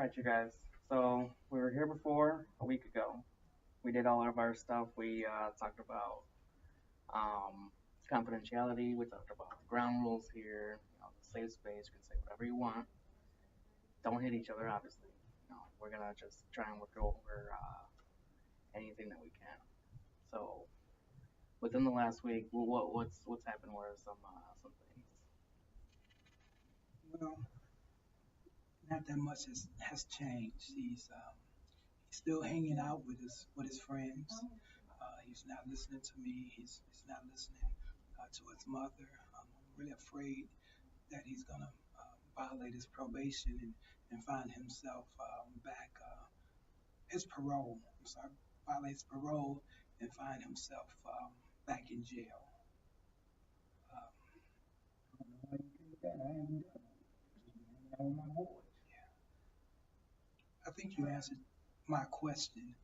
right, you guys. So we were here before a week ago. We did all of our stuff. We talked about um, confidentiality. We talked about the ground rules here. The safe space. You can say whatever you want. Don't hit each other, obviously. We're gonna just try and work over anything that we can. So within the last week, what's happened? What are some things? Well, not that much has changed. He's still hanging out with his friends. He's not listening to me. He's not listening to his mother. I'm really afraid that he's gonna violate his probation and find himself back his parole. I'm sorry, violate his parole and find himself back in jail. Um, I don't know how you think that. I haven't done it. Just been hanging out with my boys. I think you answered my question.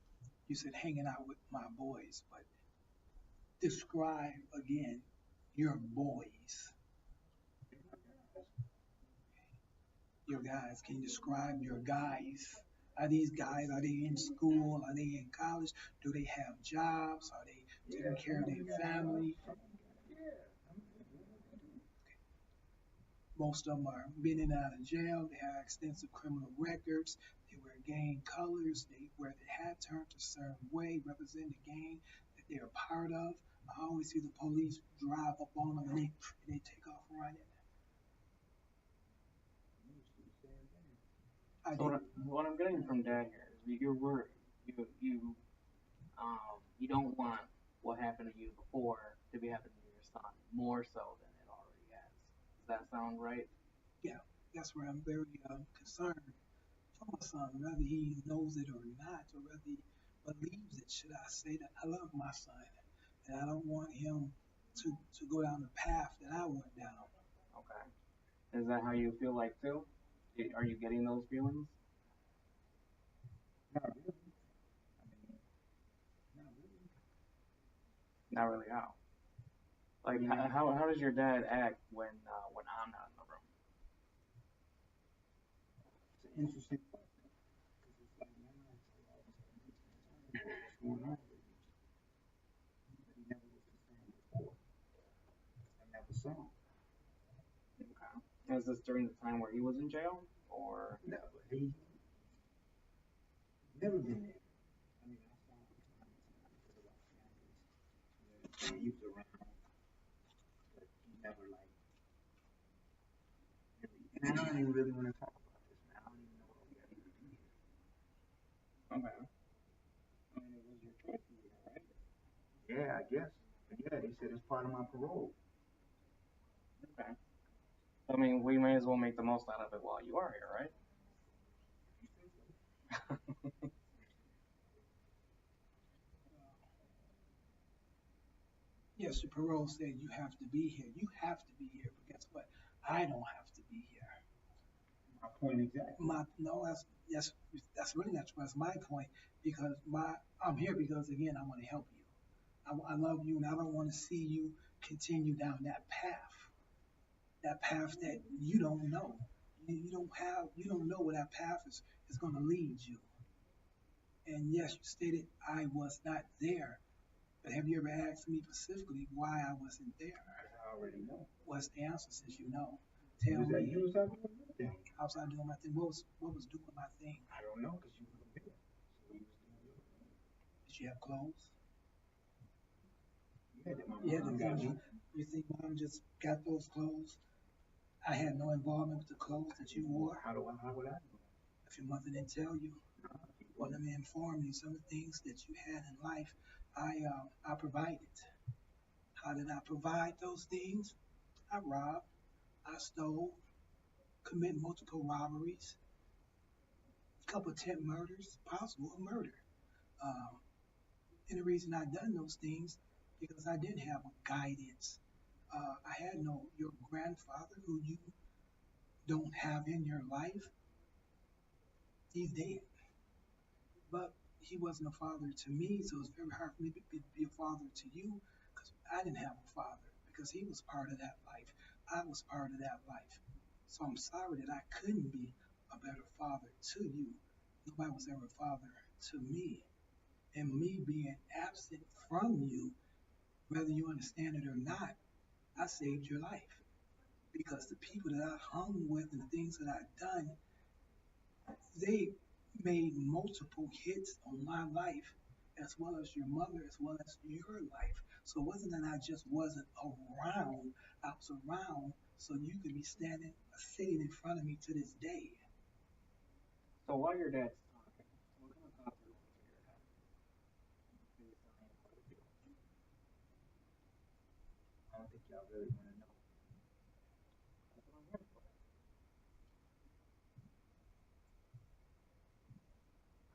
You said hanging out with my boys, but describe again your boys, your guys. Can you describe your guys? Are these guys, are they in school? Are they in college? Do they have jobs? Are they Yeah, taking care some of of them their got family? yeah. Most of them are been in and out of jail. They have extensive criminal records. They wear gang colors. They wear their hat turned a certain way, represent the gang that they're a part of. I always see the police drive up on them and they take off running. I So did. what I'm getting from Dad here is you're worried. You don't want what happened to you before to be happening to your son more so than it already has. Does that sound right? Yeah, that's where I'm very concerned for my son, whether he knows it or not, or whether he believes it. Should I say that I love my son and I don't want him to go down the path that I went down? Okay. Is that how you feel like too? Are you getting those feelings? Not really. I mean, not really. Not really. How? I Like mean, how does your dad act when I'm not in the room? it's an interesting question. Because it's like now it's like all of a sudden he's concerned with what's going on with me. But he never was concerned before. I never saw him. Okay. Is this during the time where he was in jail, or Never. He never been there. I mean, I saw him from time to time because of our families. You know what I'm saying? He was around, but he never like really. And I don't even really want to talk about this, man. I don't even know if he ever to be here. okay? I mean, it was your choice to be there, right? Yeah, I guess. But yeah, they said it's part of my parole. Okay. I mean, we may as well make the most out of it while you are here, right? Yes, the parole said you have to be here. You have to be here, but guess what? I don't have to be here. My point exactly. My no, that's really not true. That's my point because I'm here because again I want to help you. I love you and I don't want to see you continue down that path that you don't know. You don't know where that path is going to lead you. And yes, you stated I was not there, but have you ever asked me specifically why I wasn't there? Because I already know. What's the answer since you know? You Tell was me, you was out doing your thing. how was I doing my thing? What was doing my thing? I don't know because you wasn't there. So you was doing your thing. Did you have clothes? Yeah, that my Yeah, the mom got things me. you think mom just got those clothes? I had no involvement with the clothes that you wore. How would I know? If your mother didn't tell you, Nah, she well, let wouldn't. me inform you. Some of the things that you had in life, I provided. How did I provide those things? I robbed, I stole, commit multiple robberies, a couple attempt murders, possible a murder. Um, and the reason I done those things because I didn't have a guidance. I had no your grandfather who you don't have in your life. He's dead, but he wasn't a father to me, so it's very hard for me to be a father to you because I didn't have a father because he was part of that life. I was part of that life. So I'm sorry that I couldn't be a better father to you. Nobody was ever a father to me. And me being absent from you, whether you understand it or not, I saved your life. Because the people that I hung with and the things that I've done, they made multiple hits on my life, as well as your mother, as well as your life. So it wasn't that I just wasn't around, I was around so you could be sitting in front of me to this day. So while your dad's talking, what kind of thoughts are going through your head? Maybe telling you what to do. I don't think y'all really want to know. That's what I'm here for.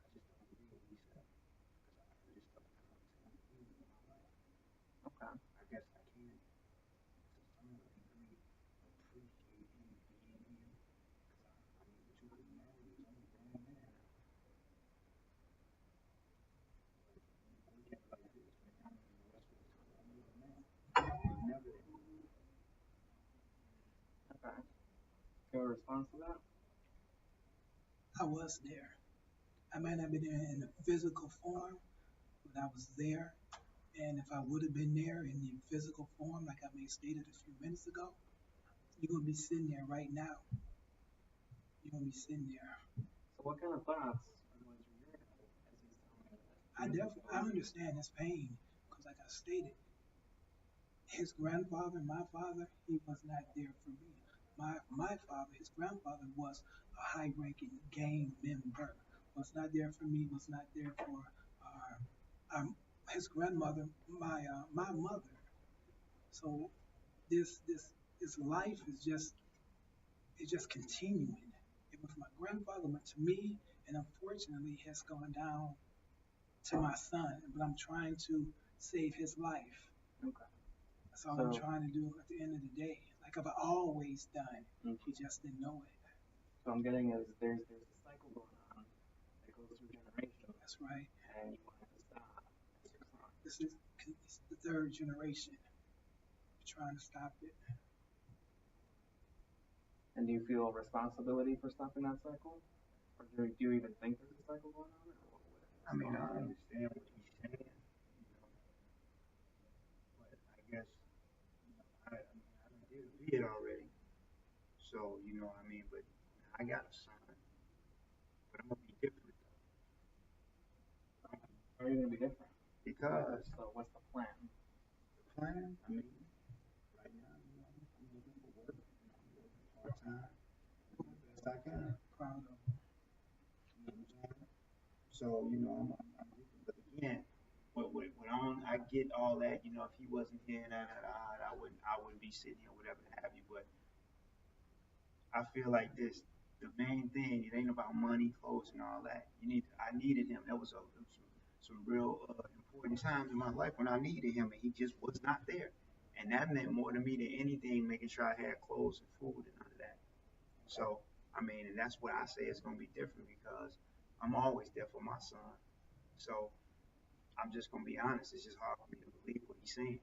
I just don't believe what he said because I heard his stuff time and time again in my life. Okay. I guess I can, as a son, agree, appreciate him being here because I mean, what you couldn't marry is I'm a grown man now. But you look at it like this, man. I mean, the rest of the time I'm with a man. He's never there. Okay. Your response to that? I was there. I might not have been there in the physical form, but I was there. And if I would have been there in the physical form, like I may stated a few minutes ago, you're gonna be sitting there right now. You're gonna be sitting there. So what kind of thoughts are going through your head as he's telling you I this? definitely I understand his pain because, like I stated, his grandfather, my father, he was not there for me. My father, his grandfather, was a high-ranking gang member. Was not there for me. Was not there for his grandmother, my mother. So this life is just continuing. It was my grandfather went to me, and unfortunately has gone down to my son. But I'm trying to save his life. Okay. That's all I'm So, trying to do at the end of the day. Like I've always done. mm, He just didn't know it. so I'm getting is there's a cycle going on that goes through generations, That's right. and you want it to stop as your son. It's the third generation trying to stop it. And do you feel a responsibility for stopping that cycle? Or do you even think there's a cycle going on? Or I what's mean, going I on? understand what he's saying, but I guess, I mean, I done did a bid already. So, what I mean? But I got a son, but I'm gonna be different though. How are you going to be different? Because What's the plan? the plan, I mean, right now, I'm looking for work and I'm working part time, doing the best I can. Proud of You know what I'm saying? So, I'm different. But again, when on I get all that, if he wasn't here, I wouldn't be sitting here, whatever have you. But I feel like this, the main thing, it ain't about money, clothes, and all that. I needed him. That was some real important times in my life when I needed him, and he just was not there. And that meant more to me than anything, making sure I had clothes and food and none of that. So, I mean, and that's what I say it's gonna be different because I'm always there for my son. So I'm just gonna be honest. It's just hard for me to believe what he's saying.